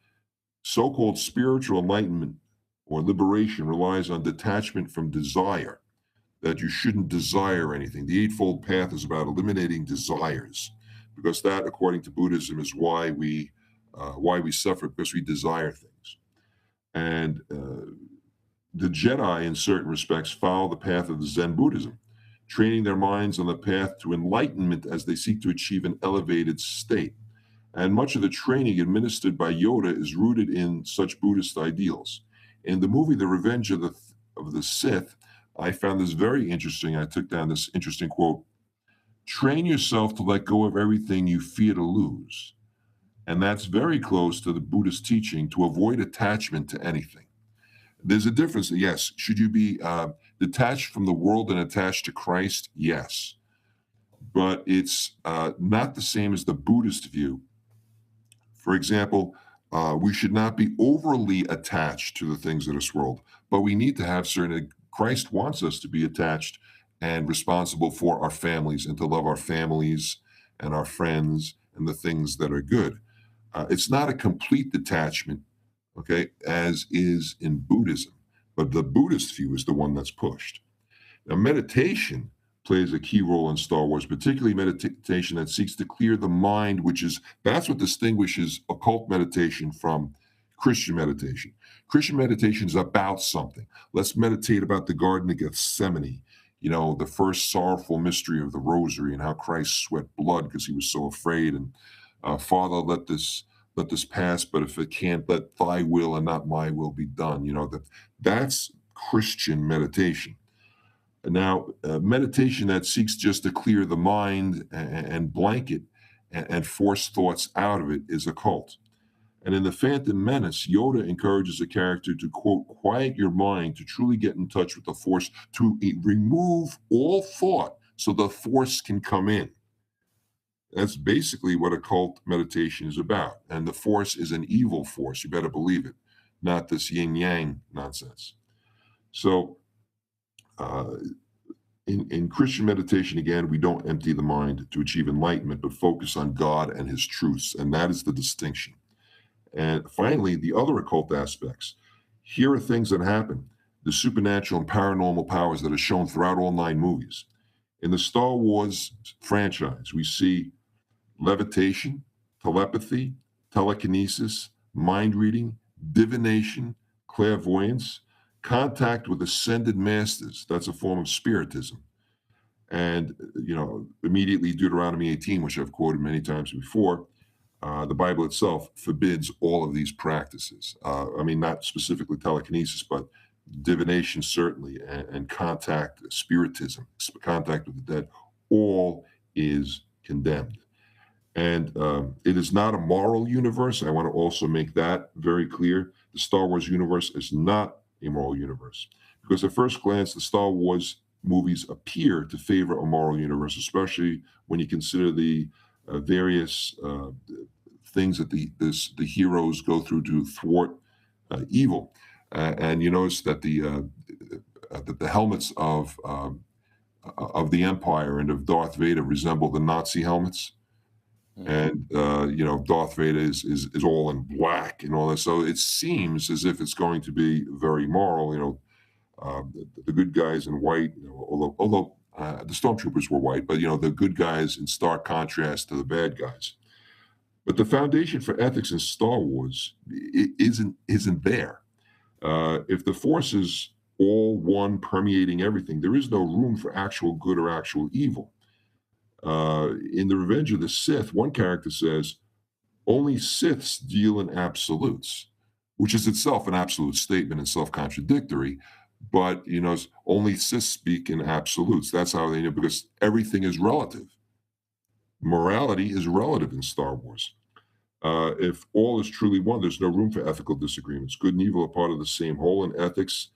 so-called spiritual enlightenment or liberation relies on detachment from desire, that you shouldn't desire anything. The Eightfold Path is about eliminating desires, because that, according to Buddhism, is why we suffer, because we desire things. And the Jedi, in certain respects, follow the path of the Zen Buddhism, training their minds on the path to enlightenment as they seek to achieve an elevated state. And much of the training administered by Yoda is rooted in such Buddhist ideals. In the movie The Revenge of the Sith, I found this very interesting. I took down this interesting quote: "Train yourself to let go of everything you fear to lose." And that's very close to the Buddhist teaching to avoid attachment to anything. There's a difference. Yes. Should you be detached from the world and attached to Christ? Yes. But it's not the same as the Buddhist view. For example, we should not be overly attached to the things of this world, but we need to have certain. Christ wants us to be attached and responsible for our families and to love our families and our friends and the things that are good. It's not a complete detachment, okay, as is in Buddhism, but the Buddhist view is the one that's pushed. Now, meditation plays a key role in Star Wars, particularly meditation that seeks to clear the mind, that's what distinguishes occult meditation from Christian meditation. Christian meditation is about something. Let's meditate about the Garden of Gethsemane, you know, the first sorrowful mystery of the Rosary and how Christ sweat blood because he was so afraid. And Father, let this pass, but if it can't, let thy will and not my will be done. You know, that's Christian meditation. Now, meditation that seeks just to clear the mind and blanket and force thoughts out of it is occult. And in The Phantom Menace, Yoda encourages a character to, quote, quiet your mind to truly get in touch with the force, to remove all thought so the force can come in. That's basically what occult meditation is about. And the force is an evil force. You better believe it, not this yin yang nonsense. So, uh, in Christian meditation, again, we don't empty the mind to achieve enlightenment, but focus on God and his truths. And that is the distinction. And finally, the other occult aspects. Here are things that happen, the supernatural and paranormal powers that are shown throughout all 9 movies. In the Star Wars franchise, we see levitation, telepathy, telekinesis, mind reading, divination, clairvoyance, contact with ascended masters. That's a form of spiritism. And, immediately Deuteronomy 18, which I've quoted many times before, the Bible itself forbids all of these practices. Not specifically telekinesis, but divination, certainly, and contact, spiritism, contact with the dead, all is condemned. And it is not a moral universe. I want to also make that very clear. The Star Wars universe is not a moral universe. Because at first glance, the Star Wars movies appear to favor a moral universe, especially when you consider the various things that the heroes go through to thwart evil. And you notice that the helmets of the Empire and of Darth Vader resemble the Nazi helmets. And Darth Vader is all in black and all that. So it seems as if it's going to be very moral. The good guys in white, although the stormtroopers were white, but the good guys in stark contrast to the bad guys. But the foundation for ethics in Star Wars isn't there. If the Force is all one, permeating everything, there is no room for actual good or actual evil. In The Revenge of the Sith, one character says, only Siths deal in absolutes, which is itself an absolute statement and self-contradictory. But, only Siths speak in absolutes. That's how they know, because everything is relative. Morality is relative in Star Wars. If all is truly one, there's no room for ethical disagreements. Good and evil are part of the same whole, and ethics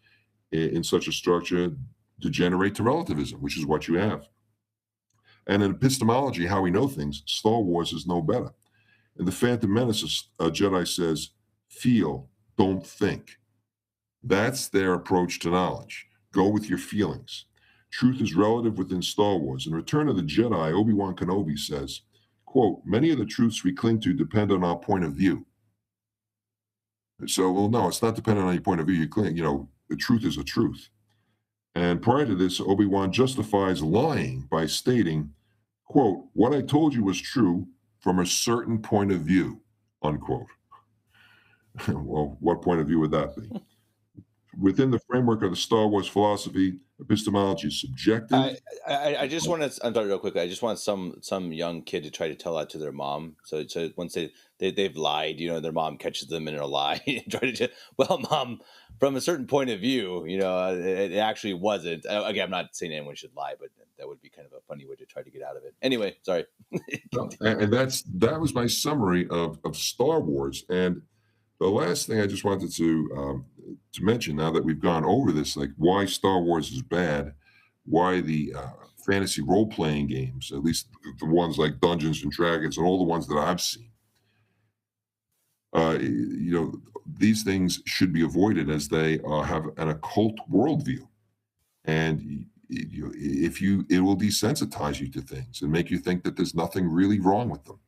in such a structure degenerate to relativism, which is what you have. And in epistemology, how we know things, Star Wars is no better. In The Phantom Menace, a Jedi says, feel, don't think. That's their approach to knowledge. Go with your feelings. Truth is relative within Star Wars. In Return of the Jedi, Obi-Wan Kenobi says, quote, many of the truths we cling to depend on our point of view. So, well, no, it's not dependent on your point of view. You cling, the truth is a truth. And prior to this, Obi-Wan justifies lying by stating, quote, what I told you was true from a certain point of view, unquote. Well, what point of view would that be? Within the framework of the Star Wars philosophy, epistemology is subjective. I just want to. I'm sorry, real quickly. I just want some young kid to try to tell that to their mom. So once they've lied, their mom catches them in a lie and try to. Well, mom, from a certain point of view, it actually wasn't. Again, I'm not saying anyone should lie, but that would be kind of a funny way to try to get out of it. Anyway, sorry. And that was my summary of Star Wars. And the last thing I just wanted to mention, now that we've gone over this, like why Star Wars is bad, why the fantasy role-playing games, at least the ones like Dungeons and Dragons and all the ones that I've seen, these things should be avoided as they have an occult worldview. And it will desensitize you to things and make you think that there's nothing really wrong with them.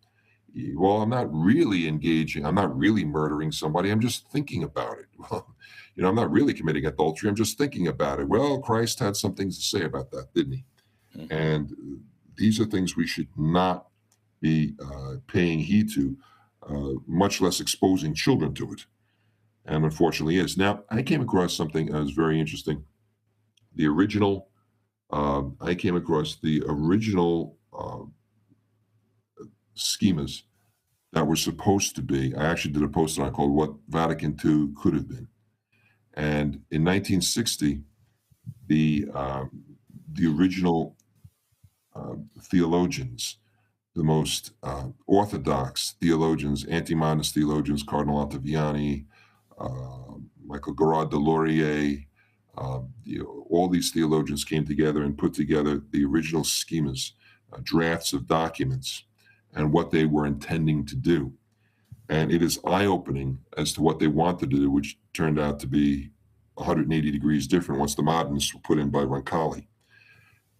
Well, I'm not really engaging. I'm not really murdering somebody. I'm just thinking about it. Well, I'm not really committing adultery. I'm just thinking about it. Well, Christ had some things to say about that, didn't he? Mm-hmm. And these are things we should not be paying heed to, much less exposing children to it. And unfortunately is. Now, I came across something that was very interesting. I came across the original schemas that were supposed to be. I actually did a post on it called What Vatican II Could Have Been. And in 1960, the original theologians, the most orthodox theologians, anti-modernist theologians, Cardinal Ottaviani, Michael Garrard de Laurier, all these theologians came together and put together the original schemas, drafts of documents. and what they were intending to do. And it is eye-opening as to what they wanted to do, which turned out to be 180 degrees different once the modernists were put in by Roncalli.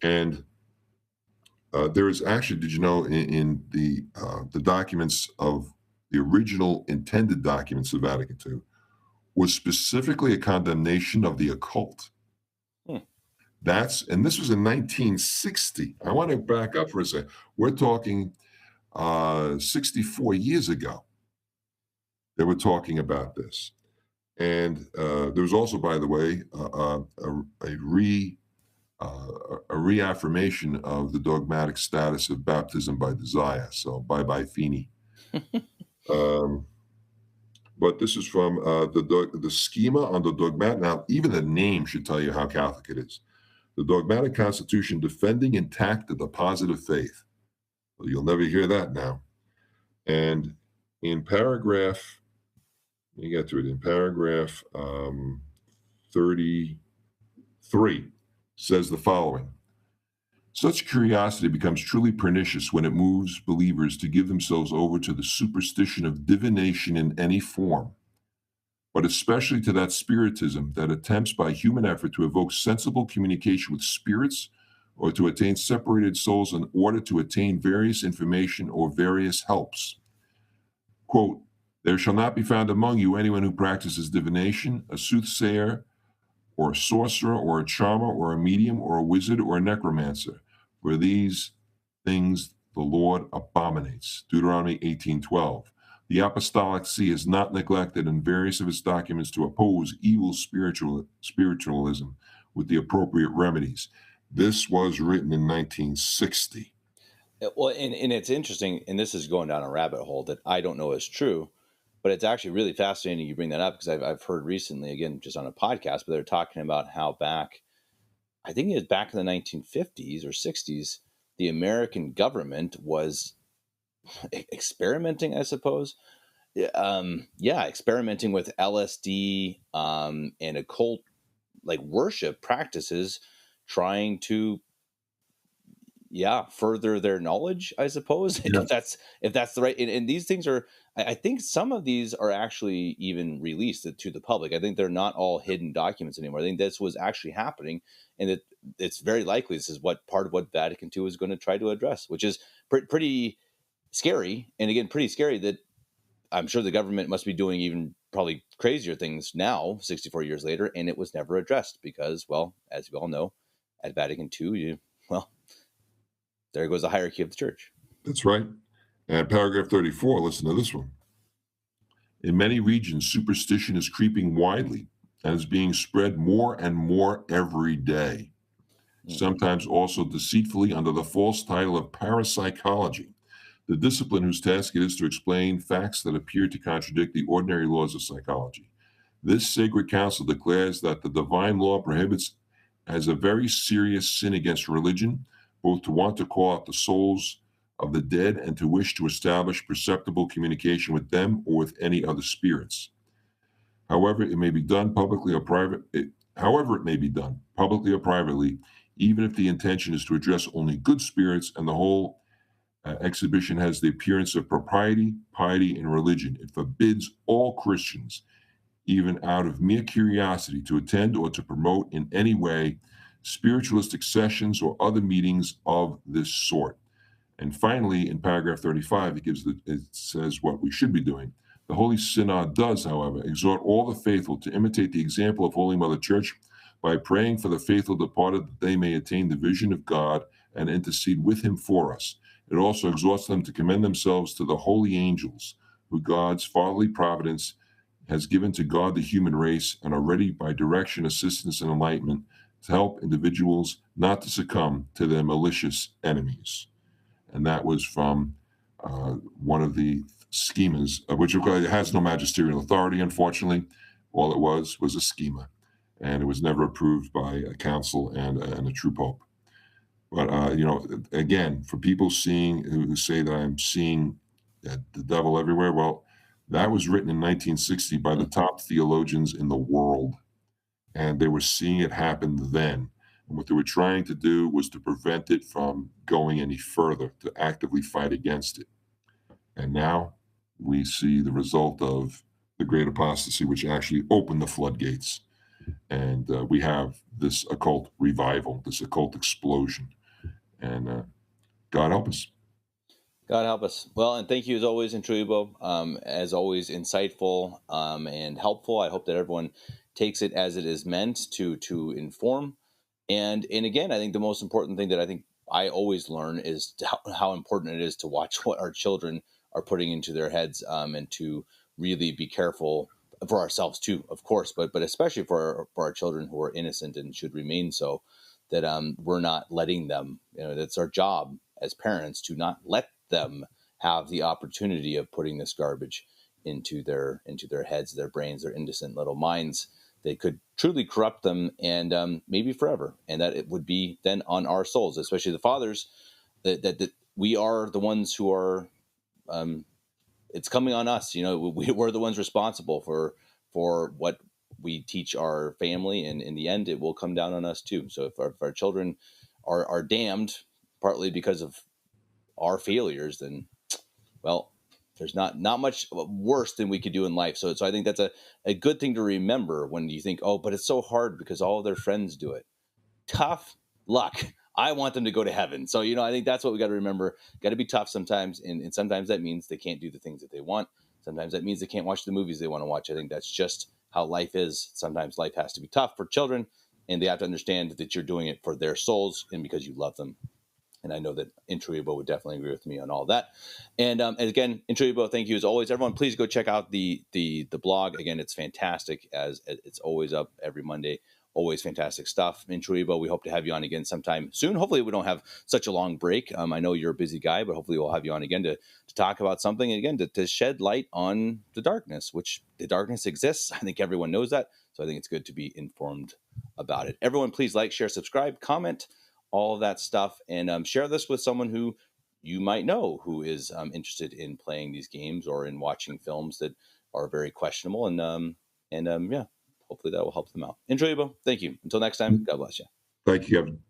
And there is actually, did you know, in the documents of the original intended documents of Vatican II was specifically a condemnation of the occult. Hmm. And this was in 1960. I want to back up for a second. We're talking 64 years ago. They were talking about this. And there was also, by the way, a reaffirmation of the dogmatic status of baptism by desire. So bye Feeney. But this is from the schema on the dogmatic. Now, even the name should tell you how Catholic it is. The dogmatic constitution defending intact the deposit of faith. Well, you'll never hear that now. And in paragraph, you get to it, in paragraph 33, says the following. Such curiosity becomes truly pernicious when it moves believers to give themselves over to the superstition of divination in any form, but especially to that spiritism that attempts by human effort to evoke sensible communication with spirits or to attain separated souls in order to attain various information or various helps. Quote, there shall not be found among you anyone who practices divination, a soothsayer, or a sorcerer, or a charmer, or a medium, or a wizard, or a necromancer. For these things the Lord abominates. Deuteronomy 18:12. The Apostolic See has not neglected in various of its documents to oppose evil spiritualism with the appropriate remedies. This was written in 1960. Well, and it's interesting, and this is going down a rabbit hole that I don't know is true, but it's actually really fascinating you bring that up because I've heard recently, again, just on a podcast, but they're talking about how I think it was back in the 1950s or 60s, the American government was experimenting, I suppose. Experimenting with LSD and occult like worship practices, trying to further their knowledge, I suppose. Yeah. if that's the right, and these things are, I think some of these are actually even released to the public. I think they're not all hidden documents anymore. I think this was actually happening, and it's very likely this is part of what Vatican II is going to try to address, which is pretty scary. And again, pretty scary that I'm sure the government must be doing even probably crazier things now, 64 years later, and it was never addressed because, well, as we all know, at Vatican II, there goes the hierarchy of the church. That's right. And paragraph 34, listen to this one. In many regions, superstition is creeping widely and is being spread more and more every day, sometimes also deceitfully under the false title of parapsychology, the discipline whose task it is to explain facts that appear to contradict the ordinary laws of psychology. This sacred council declares that the divine law prohibits as a very serious sin against religion, both to want to call out the souls of the dead and to wish to establish perceptible communication with them or with any other spirits. However, it may be done publicly or privately, even if the intention is to address only good spirits and the whole exhibition has the appearance of propriety, piety, and religion. It forbids all Christians, even out of mere curiosity, to attend or to promote in any way spiritualistic sessions or other meetings of this sort. And finally, in paragraph 35, it says what we should be doing. The Holy Synod does, however, exhort all the faithful to imitate the example of Holy Mother Church by praying for the faithful departed that they may attain the vision of God and intercede with him for us. It also exhorts them to commend themselves to the holy angels, who God's fatherly providence has given to God the human race and are ready by direction, assistance, and enlightenment to help individuals not to succumb to their malicious enemies. And that was from one of the schemas, which has no magisterial authority, unfortunately. All it was a schema, and it was never approved by a council and a true pope. But, again, for people who say that I'm seeing the devil everywhere, well, that was written in 1960 by the top theologians in the world, and they were seeing it happen then. And what they were trying to do was to prevent it from going any further, to actively fight against it. And now we see the result of the great apostasy, which actually opened the floodgates. And we have this occult revival, this occult explosion. And God help us. God help us. Well, and thank you as always, Introibo. As always, insightful and helpful. I hope that everyone takes it as it is meant to inform. And again, I think the most important thing that I think I always learn is how important it is to watch what our children are putting into their heads, and to really be careful for ourselves too, of course, but especially for our children who are innocent and should remain so. That we're not letting them. That's our job as parents, to not let them have the opportunity of putting this garbage into their heads, their brains, their innocent little minds. They could truly corrupt them, and maybe forever. And that it would be then on our souls, especially the fathers, that we are the ones who are. It's coming on us. We're the ones responsible for what we teach our family, and in the end, it will come down on us too. So if our children are damned partly because of our failures, then, well, there's not much worse than we could do in life. So I think that's a good thing to remember when you think, oh, but it's so hard because all their friends do it. Tough luck. I want them to go to heaven. So, I think that's what we got to remember. Got to be tough sometimes. And sometimes that means they can't do the things that they want. Sometimes that means they can't watch the movies they want to watch. I think that's just how life is. Sometimes life has to be tough for children, and they have to understand that you're doing it for their souls and because you love them. And I know that Introibo would definitely agree with me on all that. And again, Introibo, thank you as always. Everyone, please go check out the blog. Again, it's fantastic, as it's always up every Monday. Always fantastic stuff. Introibo, we hope to have you on again sometime soon. Hopefully we don't have such a long break. I know you're a busy guy, but hopefully we'll have you on again to talk about something, and again, to shed light on the darkness, which the darkness exists. I think everyone knows that. So I think it's good to be informed about it. Everyone, please like, share, subscribe, comment, all of that stuff, and share this with someone who you might know who is interested in playing these games or in watching films that are very questionable. And yeah, hopefully that will help them out. Enjoyable. Thank you. Until next time, God bless you. Thank you, Kevin.